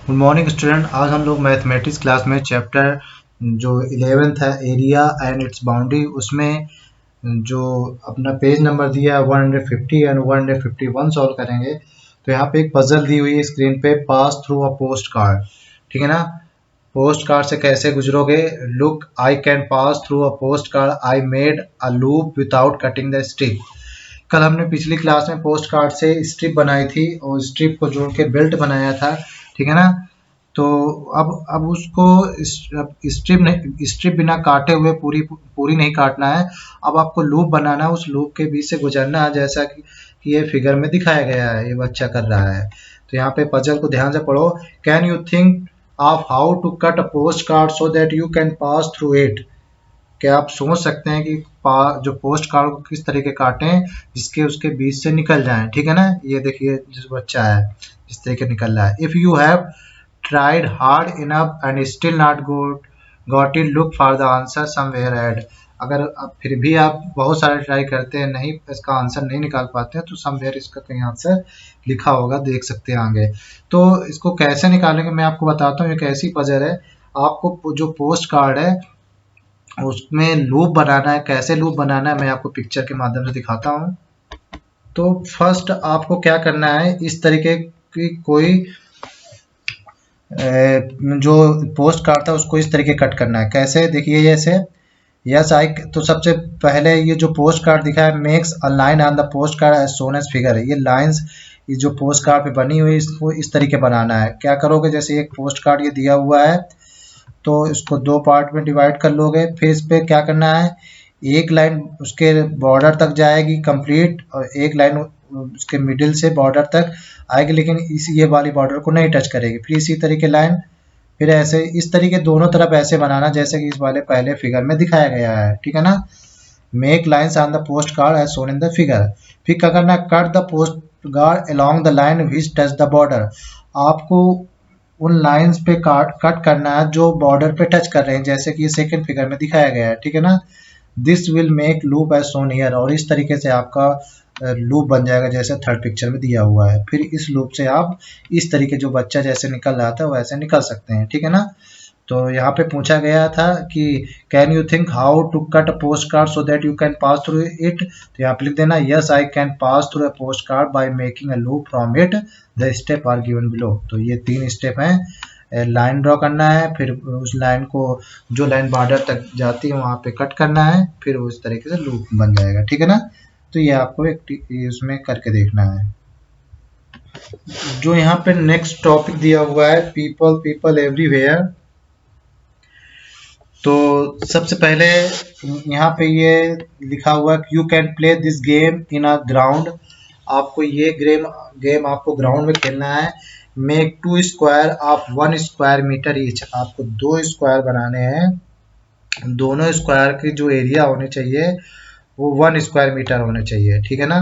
Good morning student. आज हम लोग मैथमेटिक्स क्लास में चैप्टर जो 11th है एरिया एंड इट्स बाउंड्री, उसमें जो अपना पेज नंबर दिया है 150 एंड 151 सॉल्व करेंगे। तो यहाँ पे एक पजल दी हुई है स्क्रीन पे, pass through a post card. ठीक है ना, पोस्ट कार्ड से कैसे गुजरोगे। Look, I can pass through a post card, I made a loop without cutting the strip. कल हमने पिछली क्लास में पोस्ट कार्ड से स्ट्रिप बनाई थी और स्ट्रिप को जोड़ के बेल्ट बनाया था। ठीक है ना, तो अब उसको स्ट्रिप बिना काटे हुए पूरी पूरी नहीं काटना है। अब आपको लूप बनाना है, उस लूप के बीच से गुजरना है, जैसा कि ये फिगर में दिखाया गया है, ये बच्चा कर रहा है। तो यहाँ पे पजल को ध्यान से पढ़ो। Can you think of how to cut a post card so that you can pass through it. क्या आप सोच सकते हैं कि जो पोस्ट कार्ड को किस तरीके काटें जिसके उसके बीच से निकल जाएं। ठीक है ना, ये देखिए जिस बच्चा है जिस तरीके निकल रहा है। If you have tried hard enough and still not got it, look for the answer somewhere ahead। अगर फिर भी आप बहुत सारे ट्राई करते हैं, नहीं इसका आंसर नहीं निकाल पाते हैं, तो समवेयर इसका कहीं आंसर लिखा होगा, देख सकते हैं आगे। तो इसको कैसे निकालेंगे मैं आपको बताता हूँ। एक ऐसी पजल है, आपको जो पोस्ट कार्ड है उसमें लूप बनाना है। कैसे लूप बनाना है मैं आपको पिक्चर के माध्यम से दिखाता हूँ। तो फर्स्ट आपको क्या करना है, इस तरीके की कोई जो पोस्ट कार्ड था उसको इस तरीके कट करना है। कैसे, देखिए जैसे यस आई, तो सबसे पहले ये जो पोस्ट कार्ड दिखा है, makes a line on the postcard as shown as figure. ये लाइंस ये जो पोस्ट कार्ड पे बनी हुई है इसको इस तरीके बनाना है। क्या करोगे, जैसे एक पोस्ट कार्ड ये दिया हुआ है तो इसको दो पार्ट में डिवाइड कर लोगे। फिर इस पे क्या करना है, एक लाइन उसके बॉर्डर तक जाएगी कंप्लीट, और एक लाइन उसके मिडिल से बॉर्डर तक आएगी, लेकिन इस ये वाली बॉर्डर को नहीं टच करेगी। फिर इसी तरीके लाइन, फिर ऐसे इस तरीके दोनों तरफ ऐसे बनाना जैसे कि इस वाले पहले फिगर में दिखाया गया है। ठीक है ना, make lines on the postcard as shown in the figure. फिर क्या करना है, cut the postcard along the line which touch the border. आपको उन लाइंस पे कट करना है जो बॉर्डर पे टच कर रहे हैं, जैसे कि सेकंड फिगर में दिखाया गया है। ठीक है ना, this will make loop as shown here. और इस तरीके से आपका लूप बन जाएगा जैसे थर्ड पिक्चर में दिया हुआ है। फिर इस लूप से आप इस तरीके जो बच्चा जैसे निकल रहा था वैसे निकल सकते हैं। ठीक है ना, तो यहाँ पे पूछा गया था कि can you think how to cut a post card so that you can pass through it. तो यहाँ पे लिख देना yes I can pass through a post card by making a loop from it, the step are given below. तो ये 3 step हैं। Line draw करना है, फिर उस लाइन को जो लाइन बॉर्डर तक जाती है वहां पे कट करना है, फिर उस तरीके से लूप बन जाएगा। ठीक है ना, तो ये आपको एक उसमें करके देखना है। जो यहाँ पे नेक्स्ट टॉपिक दिया हुआ है, पीपल पीपल एवरीवेयर। तो सबसे पहले यहाँ पे ये लिखा हुआ है you can play this game in a ground. आपको ये गेम आपको ग्राउंड में खेलना है। Make 2 square of 1 square metre each. आपको 2 स्क्वायर बनाने हैं, दोनों स्क्वायर की जो एरिया होने चाहिए वो 1 स्क्वायर मीटर होने चाहिए। ठीक है ना,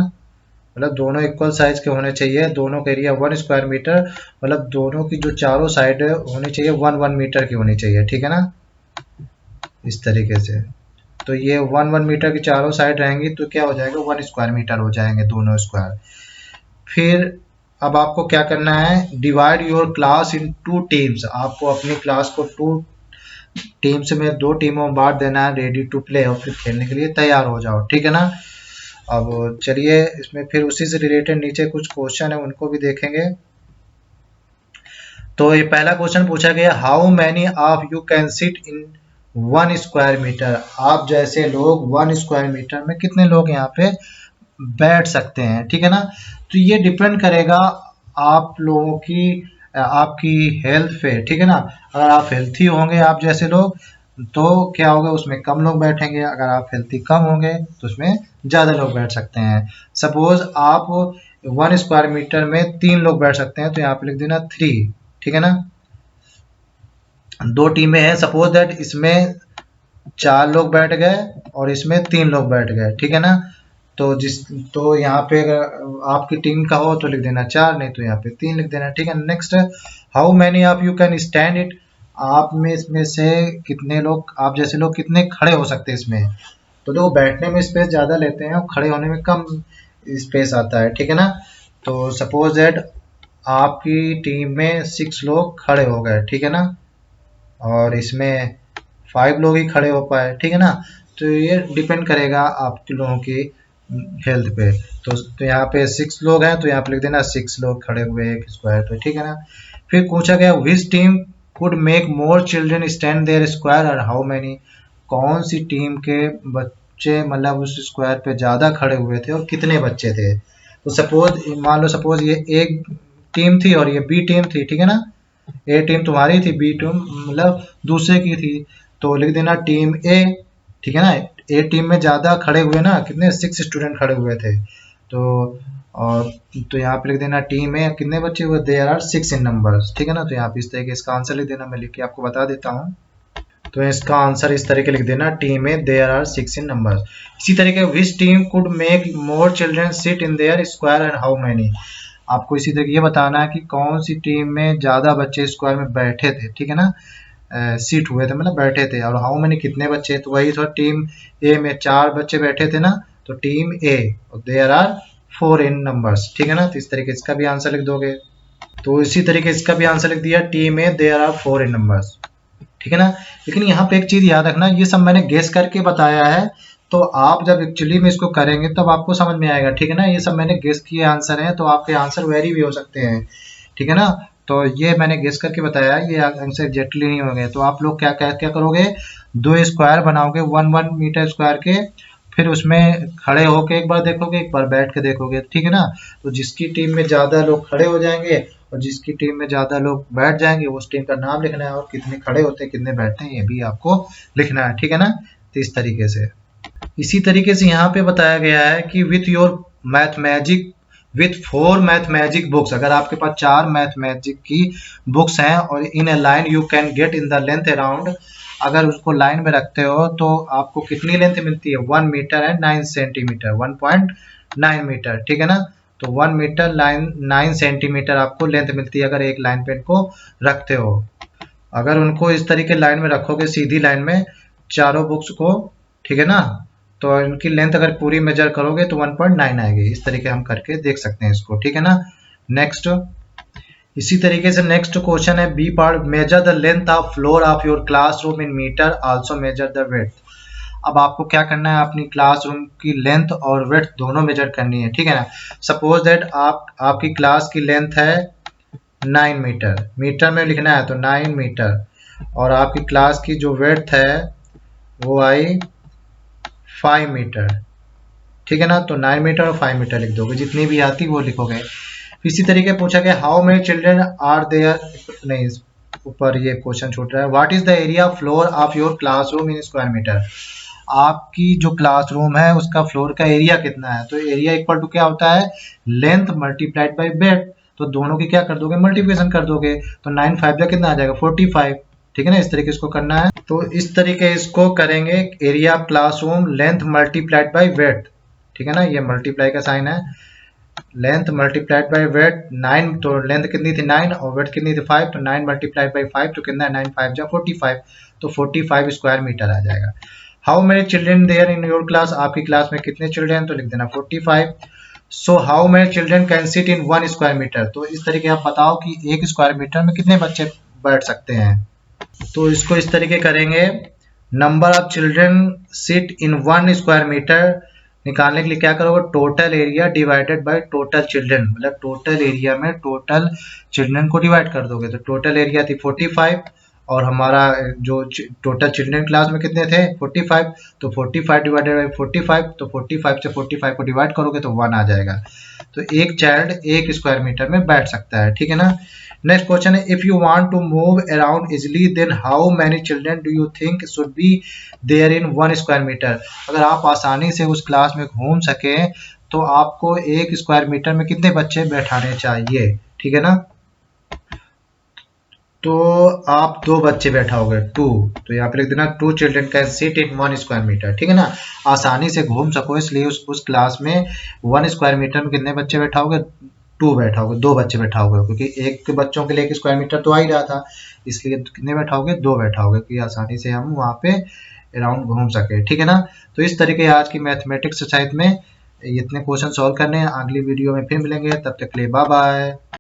मतलब दोनों इक्वल साइज के होने चाहिए, दोनों का एरिया 1 स्क्वायर मीटर, मतलब दोनों की जो चारों साइड होनी चाहिए 1 मीटर की होनी चाहिए। ठीक है ना, इस तरीके से। तो ये 1 मीटर की चारों साइड रहेंगी तो क्या हो जाएगा, 1 स्क्वायर मीटर हो जाएंगे दोनों स्क्वायर। फिर अब आपको क्या करना है, divide your class in 2 teams. आपको अपनी क्लास को 2 टीम्स में 2 टीमों में बांट देना है, रेडी टू प्ले, और फिर खेलने के लिए तैयार हो जाओ। ठीक है ना, अब चलिए इसमें फिर उसी से रिलेटेड नीचे कुछ क्वेश्चन है उनको भी देखेंगे। तो ये पहला क्वेश्चन पूछा गया, how many of you can sit in 1 square metre. आप जैसे लोग 1 स्क्वायर मीटर में कितने लोग यहाँ पे बैठ सकते हैं। ठीक है ना, तो ये डिपेंड करेगा आप लोगों की आपकी हेल्थ पे। ठीक है ना, अगर आप हेल्थी होंगे आप जैसे लोग तो क्या होगा, उसमें कम लोग बैठेंगे। अगर आप हेल्थी कम होंगे तो उसमें ज़्यादा लोग बैठ सकते हैं। सपोज आप 1 स्क्वायर मीटर में 3 लोग बैठ सकते हैं, तो यहाँ पे लिख देना 3। ठीक है ना, 2 टीमें हैं, सपोज दैट इसमें 4 लोग बैठ गए और इसमें 3 लोग बैठ गए। ठीक है ना, तो यहाँ पे अगर आपकी टीम का हो तो लिख देना 4, नहीं तो यहाँ पे 3 लिख देना। ठीक है, next, how many of you can stand it. आप में इसमें से कितने लोग, आप जैसे लोग कितने खड़े हो सकते हैं इसमें। तो लोग बैठने में स्पेस ज़्यादा लेते हैं और खड़े होने में कम स्पेस आता है। ठीक है ना, तो सपोज दैट आपकी टीम में 6 लोग खड़े हो गए, ठीक है ना, और इसमें 5 लोग ही खड़े हो पाए, ठीक है ना। तो ये डिपेंड करेगा आपके लोगों की हेल्थ पे। तो यहाँ पे 6 लोग हैं तो यहाँ पे लिख देना 6 लोग खड़े हुए एक स्क्वायर पे, ठीक है ना। फिर पूछा गया which team could make more children stand there square और हाउ मैनी, कौन सी टीम के बच्चे मतलब उस स्क्वायर पे ज़्यादा खड़े हुए थे और कितने बच्चे थे। तो सपोज मान लो सपोज ये एक टीम थी और ये बी टीम थी, ठीक है ना। ए टीम तुम्हारी थी, बी टीम मतलब दूसरे की थी। तो लिख देना टीम ए, ठीक है ना। ए टीम में ज़्यादा खड़े हुए ना, कितने 6 स्टूडेंट खड़े हुए थे। तो और तो यहाँ पे लिख देना टीम ए कितने बच्चे हुए, देयर आर 6 इन नंबर्स, ठीक है ना। तो यहाँ पे इस तरह के इसका आंसर लिख देना, मैं लिख के आपको बता देता हूँ। तो इसका आंसर इस तरीके लिख देना, team A there are 6 in numbers. इसी तरीके which team could make more children sit in there square and how many, आपको इसी तरीके ये बताना है कि कौन सी टीम में ज़्यादा बच्चे स्क्वायर में बैठे थे, ठीक है ना। सीट हुए थे मतलब बैठे थे, और हाउ मैनी कितने बच्चे, तो वही था टीम ए में 4 बच्चे बैठे थे ना, तो team A there are 4 in numbers, ठीक है ना। तो इस तरीके इसका भी आंसर लिख दोगे। तो इसी तरीके इसका भी आंसर लिख दिया, team A there are 4 in numbers, ठीक है ना। लेकिन यहाँ पे एक चीज याद रखना, ये सब मैंने गेस करके बताया है, तो आप जब एक्चुअली में इसको करेंगे तब आपको समझ में आएगा, ठीक है ना। ये सब मैंने गेस किए आंसर हैं, तो आपके आंसर वेरी भी हो सकते हैं, ठीक है ना। तो ये मैंने गेस करके बताया, ये आंसर एग्जैक्टली नहीं होंगे। तो आप लोग क्या क्या क्या करोगे, 2 स्क्वायर बनाओगे 1 मीटर स्क्वायर के, फिर उसमें खड़े होके एक बार देखोगे, एक बार बैठ के देखोगे, ठीक है ना। तो जिसकी टीम में ज़्यादा लोग खड़े हो जाएंगे और जिसकी टीम में ज़्यादा लोग बैठ जाएंगे, उस टीम का नाम लिखना है, और कितने खड़े होते हैं कितने बैठते हैं ये भी आपको लिखना है, ठीक है ना। तो इस तरीके से, इसी तरीके से यहाँ पे बताया गया है कि with your mathemagic with 4 mathemagic books, अगर आपके पास 4 मैथमेजिक की बुक्स हैं और in a line you can get in the length around, अगर उसको लाइन में रखते हो तो आपको कितनी लेंथ मिलती है, 1 मीटर एंड 9 सेंटीमीटर, 1.9 मीटर, ठीक है ना। तो 1 मीटर 9 सेंटीमीटर आपको लेंथ मिलती है अगर एक लाइन पे इनको रखते हो। अगर उनको इस तरीके लाइन में रखोगे सीधी लाइन में चारों बुक्स को, ठीक है ना, तो इनकी लेंथ अगर पूरी मेजर करोगे तो 1.9 आएगी। इस तरीके हम करके देख सकते हैं इसको, ठीक है ना। नेक्स्ट, इसी तरीके से नेक्स्ट क्वेश्चन है B part, measure the length of floor of your classroom in metre, also measure the width. अब आपको क्या करना है, अपनी क्लासरूम की लेंथ और विड्थ दोनों मेजर करनी है, ठीक है ना। सपोज दैट आपकी क्लास की लेंथ है 9 मीटर, मीटर में लिखना है तो 9 मीटर, और आपकी क्लास की जो विड्थ है वो आई 5 मीटर, ठीक है ना। तो 9 मीटर और 5 मीटर लिख दोगे, जितनी भी आती वो लिखोगे। इसी तरीके पूछा गया how many children are there, नहीं ऊपर ये क्वेश्चन छूट रहा है, what is the area floor of your classroom in square metre, आपकी जो क्लासरूम है उसका फ्लोर का एरिया कितना है। तो एरिया इक्वल टू क्या होता है, लेंथ मल्टीप्लाइड बाई ब्रेड्थ, तो दोनों की क्या कर दोगे, मल्टीप्लिकेशन कर दोगे, तो 9 5 का कितना आ जाएगा 45, ठीक है ना। इस तरीके इसको करना है, तो इस तरीके इसको करेंगे, area classroom length multiplied by breadth, ठीक है ना। ये मल्टीप्लाई का साइन है, लेंथ मल्टीप्लाइड बाई वेट 9, तो लेंथ कितनी थी 9 और वेट कितनी थी 5, तो 9 मल्टीप्लाइड बाई 5 तो कितना है 9 5 जा 45, तो 45 स्क्वायर मीटर आ जाएगा। How many children there in your class, आपकी क्लास में कितने चिल्ड्रन, तो लिख देना 45। So how many children can sit in 1 square metre, तो इस तरीके आप बताओ कि 1 स्क्वायर मीटर में कितने बच्चे बैठ सकते हैं। तो इसको इस तरीके करेंगे, number of children sit in 1 square metre निकालने के लिए क्या करोगे, total area divided by total children, मतलब टोटल एरिया में टोटल चिल्ड्रन को डिवाइड कर दोगे। तो टोटल एरिया थी 45 और हमारा जो टोटल चिल्ड्रन क्लास में कितने थे 45, तो 45 डिवाइडेड बाई 45, तो 45 से 45 को डिवाइड करोगे तो 1 आ जाएगा। तो एक चाइल्ड 1 स्क्वायर मीटर में बैठ सकता है, ठीक है ना। नेक्स्ट क्वेश्चन है, if you want to move around easily then how many children do you think should be there in 1 square metre, अगर आप आसानी से उस क्लास में घूम सके तो आपको 1 स्क्वायर मीटर में कितने बच्चे बैठाने चाहिए, ठीक है ना। तो आप 2 बच्चे बैठाओगे 2, तो यहाँ पे लिख देना 2 children can sit in 1 square metre, ठीक है ना। आसानी से घूम सको इसलिए उस क्लास में 1 स्क्वायर मीटर में कितने बच्चे बैठाओगे, 2 बैठाओगे, 2 बच्चे बैठाओगे, क्योंकि एक बच्चों के लिए 1 स्क्वायर मीटर तो आ ही रहा था, इसलिए कितने बैठाओगे 2 बैठाओगे कि आसानी से हम वहाँ पे अराउंड घूम सके, ठीक है ना। तो इस तरीके आज की मैथमेटिक्स एक्सरसाइज में इतने क्वेश्चन सॉल्व करने हैं, अगली वीडियो में फिर मिलेंगे, तब तक के लिए बाय बाय।